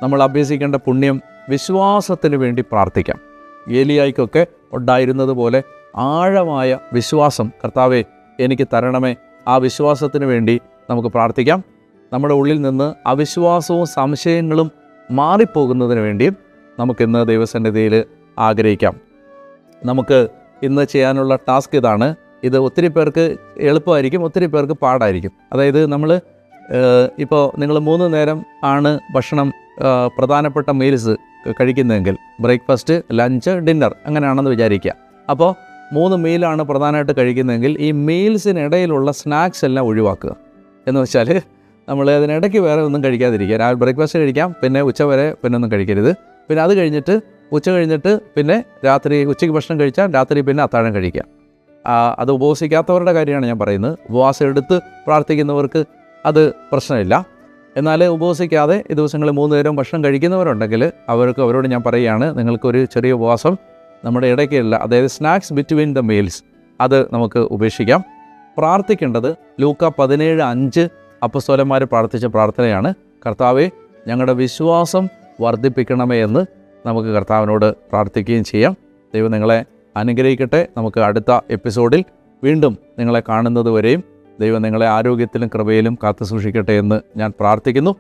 നമ്മൾ അഭ്യസിക്കേണ്ട പുണ്യം വിശ്വാസത്തിന് വേണ്ടി പ്രാർത്ഥിക്കാം. ഏലിയായ്ക്കൊക്കെ ഉണ്ടായിരുന്നത് പോലെ ആഴമായ വിശ്വാസം കർത്താവേ എനിക്ക് തരണമേ. ആ വിശ്വാസത്തിന് വേണ്ടി നമുക്ക് പ്രാർത്ഥിക്കാം. നമ്മുടെ ഉള്ളിൽ നിന്ന് അവിശ്വാസവും സംശയങ്ങളും മാറിപ്പോകുന്നതിന് വേണ്ടിയും നമുക്കിന്ന് ദൈവസന്നിധിയിൽ ആഗ്രഹിക്കാം. നമുക്ക് ഇന്ന് ചെയ്യാനുള്ള ടാസ്ക് ഇതാണ്. ഇത് ഒത്തിരി പേർക്ക് എളുപ്പമായിരിക്കും, ഒത്തിരി പേർക്ക് പാടായിരിക്കും. അതായത് നമ്മൾ ഇപ്പോൾ നിങ്ങൾ 3 നേരം ആണ് ഭക്ഷണം പ്രധാനപ്പെട്ട മീൽസ് കഴിക്കുന്നതെങ്കിൽ ബ്രേക്ക്ഫാസ്റ്റ്, ലഞ്ച്, ഡിന്നർ അങ്ങനെയാണെന്ന് വിചാരിക്കുക. അപ്പോൾ 3 മീലാണ് പ്രധാനമായിട്ട് കഴിക്കുന്നതെങ്കിൽ ഈ മീൽസിനിടയിലുള്ള സ്നാക്സ് എല്ലാം ഒഴിവാക്കുക. എന്ന് വെച്ചാൽ നമ്മൾ അതിനിടയ്ക്ക് വേറെ ഒന്നും കഴിക്കാതിരിക്കുക. രാവിലെ ബ്രേക്ക്ഫാസ്റ്റ് കഴിക്കാം, പിന്നെ ഉച്ചവരെ പിന്നെ ഒന്നും കഴിക്കരുത്. പിന്നെ അത് കഴിഞ്ഞിട്ട് ഉച്ച കഴിഞ്ഞിട്ട് പിന്നെ രാത്രി ഉച്ചയ്ക്ക് ഭക്ഷണം കഴിച്ചാൽ രാത്രി പിന്നെ അത്താഴം കഴിക്കാം. അത് ഉപവസിക്കാത്തവരുടെ കാര്യമാണ് ഞാൻ പറയുന്നത്. ഉപവാസം എടുത്ത് പ്രാർത്ഥിക്കുന്നവർക്ക് അത് പ്രശ്നമില്ല. എന്നാൽ ഉപവസിക്കാതെ ഈ ദിവസങ്ങളിൽ 3 നേരം ഭക്ഷണം കഴിക്കുന്നവരുണ്ടെങ്കിൽ അവരോട് ഞാൻ പറയുകയാണ്, നിങ്ങൾക്കൊരു ചെറിയ ഉപവാസം നമ്മുടെ ഇടയ്ക്കില്ല, അതായത് സ്നാക്സ് ബിറ്റ്വീൻ ദ മീൽസ്, അത് നമുക്ക് ഉപേക്ഷിക്കാം. പ്രാർത്ഥിക്കേണ്ടത് ലൂക്ക 17:5 അപ്പസ്തോലന്മാർ പ്രാർത്ഥിച്ച പ്രാർത്ഥനയാണ്. കർത്താവേ, ഞങ്ങളുടെ വിശ്വാസം വർദ്ധിപ്പിക്കണമേ എന്ന് നമുക്ക് കർത്താവിനോട് പ്രാർത്ഥിക്കുകയും ചെയ്യാം. ദൈവം നിങ്ങളെ അനുഗ്രഹിക്കട്ടെ. നമുക്ക് അടുത്ത എപ്പിസോഡിൽ വീണ്ടും നിങ്ങളെ കാണുന്നത് വരെയും ദൈവം നിങ്ങളെ ആരോഗ്യത്തിലും കൃപയിലും കാത്തു സൂക്ഷിക്കട്ടെ എന്ന് ഞാൻ പ്രാർത്ഥിക്കുന്നു.